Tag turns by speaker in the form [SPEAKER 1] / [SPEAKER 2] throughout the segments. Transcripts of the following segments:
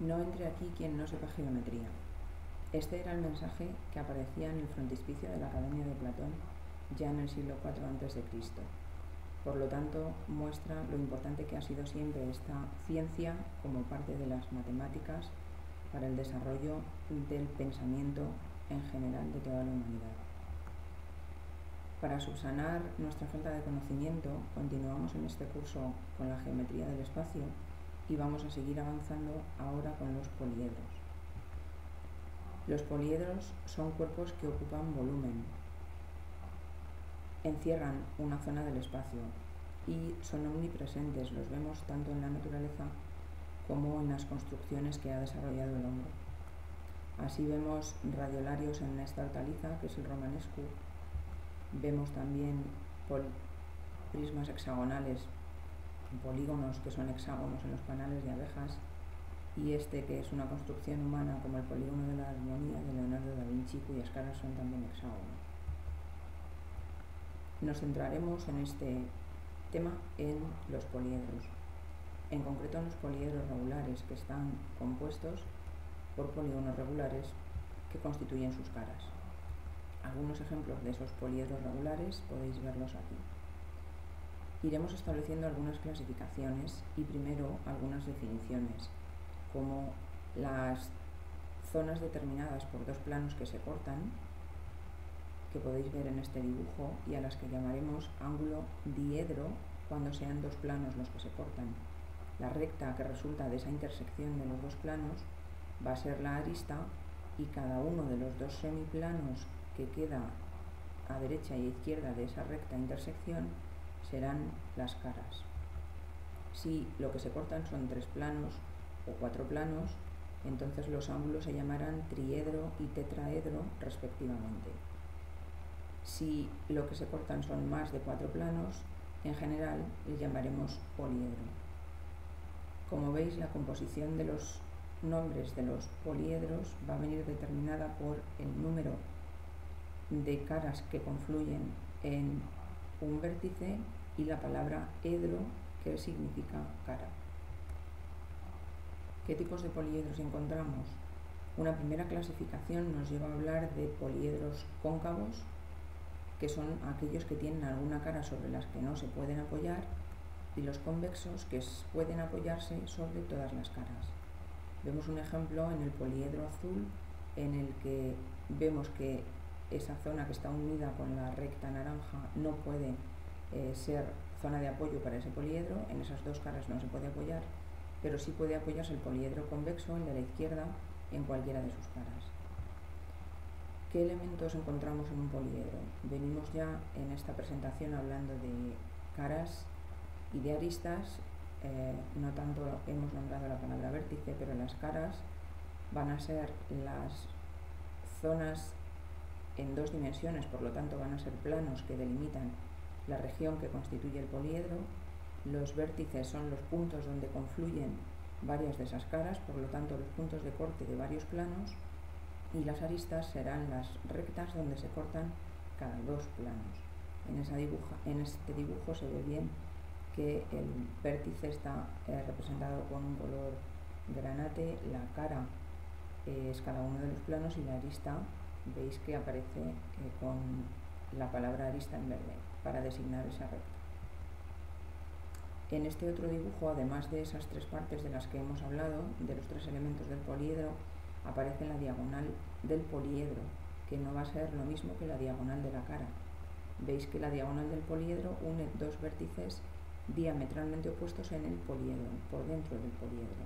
[SPEAKER 1] No entre aquí quien no sepa geometría. Este era el mensaje que aparecía en el frontispicio de la Academia de Platón ya en el siglo IV a.C. Por lo tanto, muestra lo importante que ha sido siempre esta ciencia como parte de las matemáticas para el desarrollo del pensamiento en general de toda la humanidad. Para subsanar nuestra falta de conocimiento, continuamos en este curso con la geometría del espacio y vamos a seguir avanzando ahora con los poliedros. Los poliedros son cuerpos que ocupan volumen, encierran una zona del espacio y son omnipresentes, los vemos tanto en la naturaleza como en las construcciones que ha desarrollado el hombre. Así vemos radiolarios en esta hortaliza, que es el romanesco. Vemos también prismas hexagonales, polígonos que son hexágonos en los panales de abejas, y este que es una construcción humana como el polígono de la armonía de Leonardo da Vinci, cuyas caras son también hexágonos. Nos centraremos en este tema en los poliedros, en concreto en los poliedros regulares, que están compuestos por polígonos regulares que constituyen sus caras. Algunos ejemplos de esos poliedros regulares podéis verlos aquí. Iremos estableciendo algunas clasificaciones y primero algunas definiciones, como las zonas determinadas por dos planos que se cortan, que podéis ver en este dibujo, y a las que llamaremos ángulo diedro cuando sean dos planos los que se cortan. La recta que resulta de esa intersección de los dos planos va a ser la arista, y cada uno de los dos semiplanos que queda a derecha y a izquierda de esa recta intersección serán las caras. Si lo que se cortan son tres planos o cuatro planos, entonces los ángulos se llamarán triedro y tetraedro respectivamente. Si lo que se cortan son más de cuatro planos, en general les llamaremos poliedro. Como veis, la composición de los nombres de los poliedros va a venir determinada por el número de caras que confluyen en un vértice y la palabra edro, que significa cara. ¿Qué tipos de poliedros encontramos? Una primera clasificación nos lleva a hablar de poliedros cóncavos, que son aquellos que tienen alguna cara sobre las que no se pueden apoyar, y los convexos, que pueden apoyarse sobre todas las caras. Vemos un ejemplo en el poliedro azul, en el que vemos que esa zona que está unida con la recta naranja no puede ser zona de apoyo para ese poliedro. En esas dos caras no se puede apoyar, pero sí puede apoyarse el poliedro convexo, el de la izquierda, en cualquiera de sus caras. ¿Qué elementos encontramos en un poliedro? Venimos ya en esta presentación hablando de caras y de aristas. No tanto hemos nombrado la palabra vértice, pero las caras van a ser las zonas en dos dimensiones, por lo tanto van a ser planos que delimitan la región que constituye el poliedro. Los vértices son los puntos donde confluyen varias de esas caras, por lo tanto los puntos de corte de varios planos, y las aristas serán las rectas donde se cortan cada dos planos. En este dibujo se ve bien que el vértice está representado con un color granate, la cara es cada uno de los planos, y la arista veis que aparece con la palabra arista en verde para designar esa recta. En este otro dibujo, además de esas tres partes de las que hemos hablado, de los tres elementos del poliedro, aparece la diagonal del poliedro, que no va a ser lo mismo que la diagonal de la cara. Veis que la diagonal del poliedro une dos vértices diametralmente opuestos en el poliedro, por dentro del poliedro.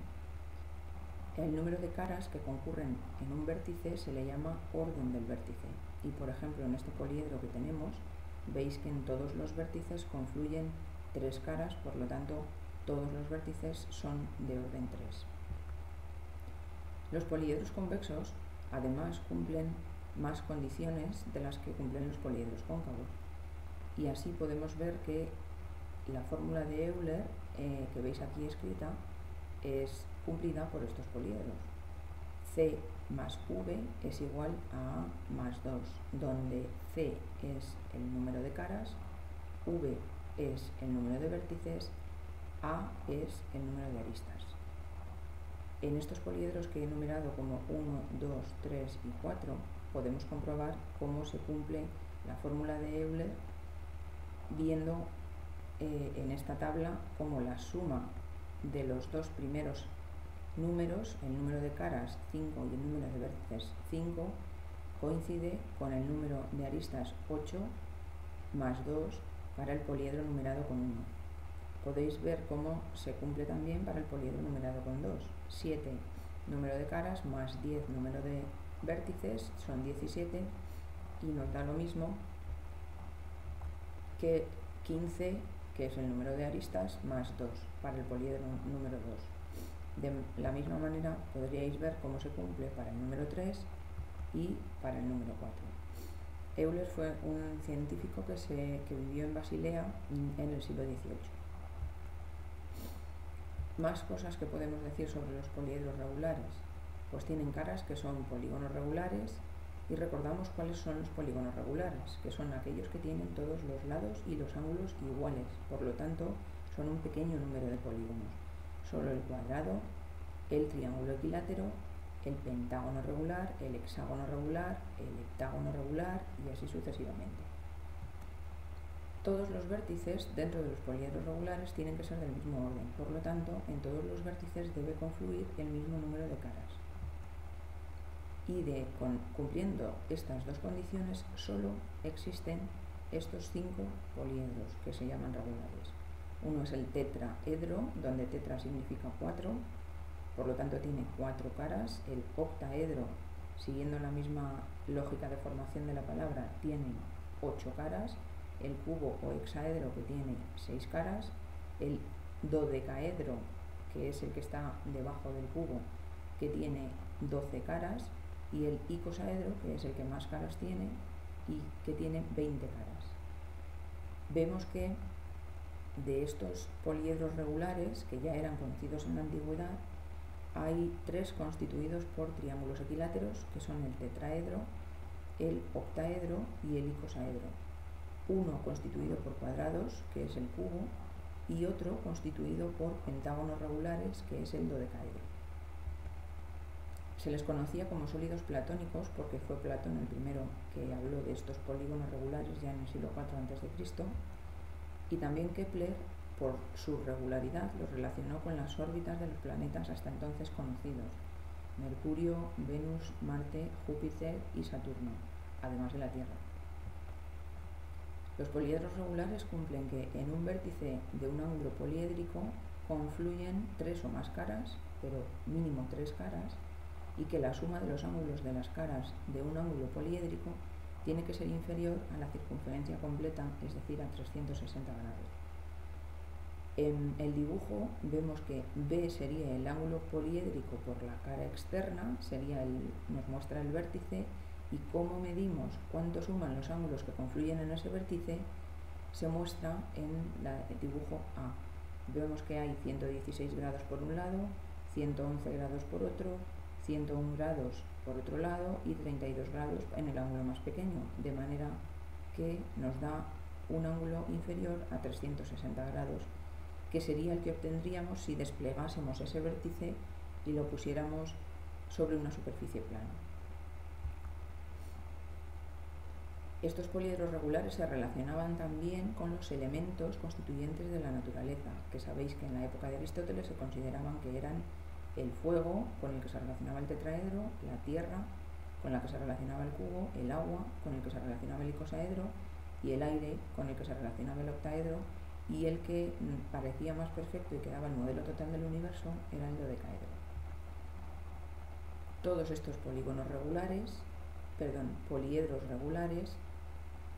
[SPEAKER 1] El número de caras que concurren en un vértice se le llama orden del vértice, y por ejemplo en este poliedro que tenemos, veis que en todos los vértices confluyen tres caras, por lo tanto todos los vértices son de orden 3. Los poliedros convexos además cumplen más condiciones de las que cumplen los poliedros cóncavos, y así podemos ver que la fórmula de Euler que veis aquí escrita es cumplida por estos poliedros. C más V es igual a A más 2, donde C es el número de caras, V es el número de vértices, A es el número de aristas. En estos poliedros que he enumerado como 1, 2, 3 y 4, podemos comprobar cómo se cumple la fórmula de Euler viendo en esta tabla cómo la suma de los dos primeros números, el número de caras 5 y el número de vértices 5, coincide con el número de aristas 8 más 2 para el poliedro numerado con 1. Podéis ver cómo se cumple también para el poliedro numerado con 2. 7 número de caras más 10 número de vértices son 17 y nos da lo mismo que 15, que es el número de aristas, más 2 para el poliedro número 2. De la misma manera podríais ver cómo se cumple para el número 3 y para el número 4. Euler fue un científico que vivió en Basilea en el siglo XVIII. Más cosas que podemos decir sobre los poliedros regulares. Pues tienen caras que son polígonos regulares y recordamos cuáles son los polígonos regulares, que son aquellos que tienen todos los lados y los ángulos iguales, por lo tanto son un pequeño número de polígonos. Solo el cuadrado, el triángulo equilátero, el pentágono regular, el hexágono regular, el heptágono regular y así sucesivamente. Todos los vértices dentro de los poliedros regulares tienen que ser del mismo orden, por lo tanto, en todos los vértices debe confluir el mismo número de caras. Y cumpliendo estas dos condiciones, solo existen estos 5 poliedros que se llaman regulares. Uno es el tetraedro, donde tetra significa 4, por lo tanto tiene 4 caras. El octaedro, siguiendo la misma lógica de formación de la palabra, tiene 8 caras. El cubo o hexaedro, que tiene 6 caras. El dodecaedro, que es el que está debajo del cubo, que tiene 12 caras. Y el icosaedro, que es el que más caras tiene y que tiene 20 caras. Vemos que de estos poliedros regulares, que ya eran conocidos en la antigüedad, hay 3 constituidos por triángulos equiláteros, que son el tetraedro, el octaedro y el icosaedro. Uno constituido por cuadrados, que es el cubo, y otro constituido por pentágonos regulares, que es el dodecaedro. Se les conocía como sólidos platónicos porque fue Platón el primero que habló de estos polígonos regulares ya en el siglo IV a.C. y también Kepler, por su regularidad, los relacionó con las órbitas de los planetas hasta entonces conocidos: Mercurio, Venus, Marte, Júpiter y Saturno, además de la Tierra. Los poliedros regulares cumplen que en un vértice de un ángulo poliédrico confluyen 3 o más caras, pero mínimo 3 caras, y que la suma de los ángulos de las caras de un ángulo poliédrico tiene que ser inferior a la circunferencia completa, es decir, a 360 grados. En el dibujo vemos que B sería el ángulo poliédrico por la cara externa, nos muestra el vértice, y cómo medimos cuánto suman los ángulos que confluyen en ese vértice se muestra en el dibujo A. Vemos que hay 116 grados por un lado, 111 grados por otro, 101 grados por otro lado y 32 grados en el ángulo más pequeño, de manera que nos da un ángulo inferior a 360 grados, que sería el que obtendríamos si desplegásemos ese vértice y lo pusiéramos sobre una superficie plana. Estos poliedros regulares se relacionaban también con los elementos constituyentes de la naturaleza, que sabéis que en la época de Aristóteles se consideraban que eran el fuego, con el que se relacionaba el tetraedro, la tierra, con la que se relacionaba el cubo, el agua, con el que se relacionaba el icosaedro, y el aire, con el que se relacionaba el octaedro, y el que parecía más perfecto y que daba el modelo total del universo era el dodecaedro. Todos estos poliedros regulares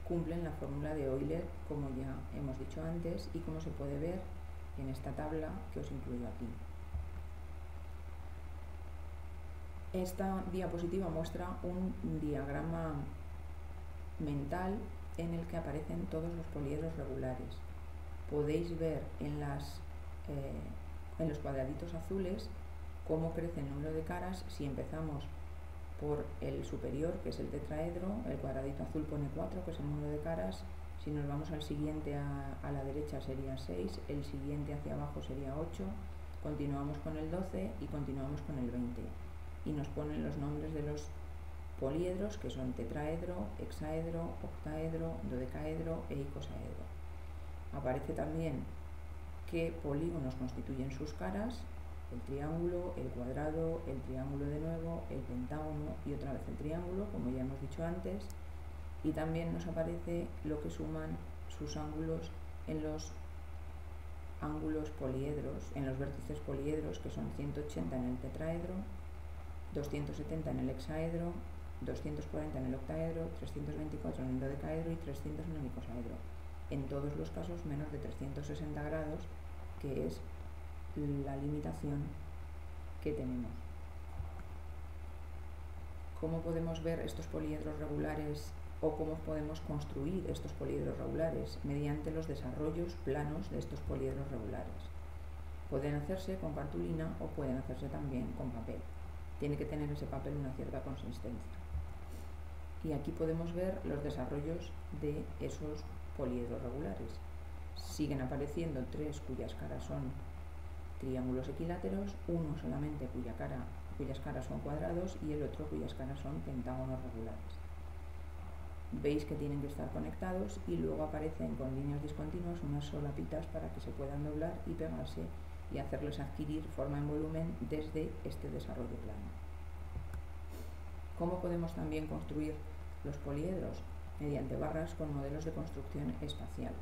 [SPEAKER 1] cumplen la fórmula de Euler, como ya hemos dicho antes y como se puede ver en esta tabla que os incluyo aquí. Esta diapositiva muestra un diagrama mental en el que aparecen todos los poliedros regulares. Podéis ver en los cuadraditos azules cómo crece el número de caras. Si empezamos por el superior, que es el tetraedro, el cuadradito azul pone 4, que es el número de caras. Si nos vamos al siguiente a la derecha sería 6, el siguiente hacia abajo sería 8, Continuamos con el 12 y continuamos con el 20 y nos ponen los nombres de los poliedros, que son tetraedro, hexaedro, octaedro, dodecaedro e icosaedro. Aparece también qué polígonos constituyen sus caras: el triángulo, el cuadrado, el triángulo de nuevo, el pentágono y otra vez el triángulo, como ya hemos dicho antes, y también nos aparece lo que suman sus ángulos en los ángulos poliedros, en los vértices poliedros, que son 180 en el tetraedro, 270 en el hexaedro, 240 en el octaedro, 324 en el dodecaedro y 300 en el icosaedro. En todos los casos menos de 360 grados, que es la limitación que tenemos. ¿Cómo podemos ver estos poliedros regulares o cómo podemos construir estos poliedros regulares? Mediante los desarrollos planos de estos poliedros regulares. Pueden hacerse con cartulina o pueden hacerse también con papel. Tiene que tener ese papel una cierta consistencia. Y aquí podemos ver los desarrollos de esos poliedros regulares. Siguen apareciendo 3 cuyas caras son triángulos equiláteros, uno solamente cuyas caras son cuadrados y el otro cuyas caras son pentágonos regulares. Veis que tienen que estar conectados y luego aparecen con líneas discontinuas unas solapitas para que se puedan doblar y pegarse y hacerles adquirir forma en volumen desde este desarrollo plano. ¿Cómo podemos también construir los poliedros? Mediante barras con modelos de construcción espacial.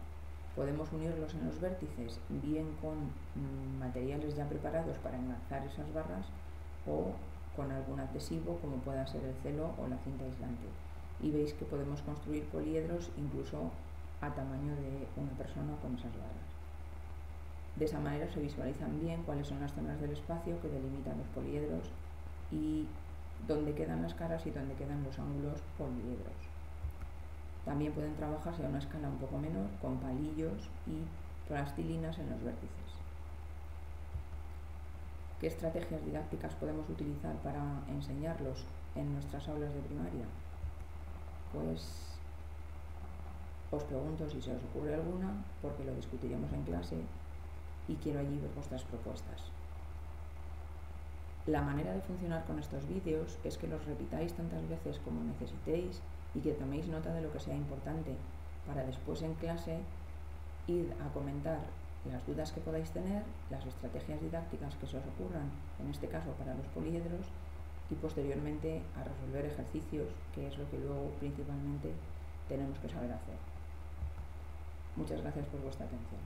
[SPEAKER 1] Podemos unirlos en los vértices, bien con materiales ya preparados para engarzar esas barras o con algún adhesivo, como pueda ser el celo o la cinta aislante. Y veis que podemos construir poliedros incluso a tamaño de una persona con esas barras. De esa manera se visualizan bien cuáles son las zonas del espacio que delimitan los poliedros y dónde quedan las caras y dónde quedan los ángulos poliedros. También pueden trabajarse a una escala un poco menor con palillos y plastilinas en los vértices. ¿Qué estrategias didácticas podemos utilizar para enseñarlos en nuestras aulas de primaria? Pues os pregunto si se os ocurre alguna, porque lo discutiremos en clase y quiero allí ver vuestras propuestas. La manera de funcionar con estos vídeos es que los repitáis tantas veces como necesitéis y que toméis nota de lo que sea importante para después en clase ir a comentar las dudas que podáis tener, las estrategias didácticas que se os ocurran, en este caso para los poliedros, y posteriormente a resolver ejercicios, que es lo que luego principalmente tenemos que saber hacer. Muchas gracias por vuestra atención.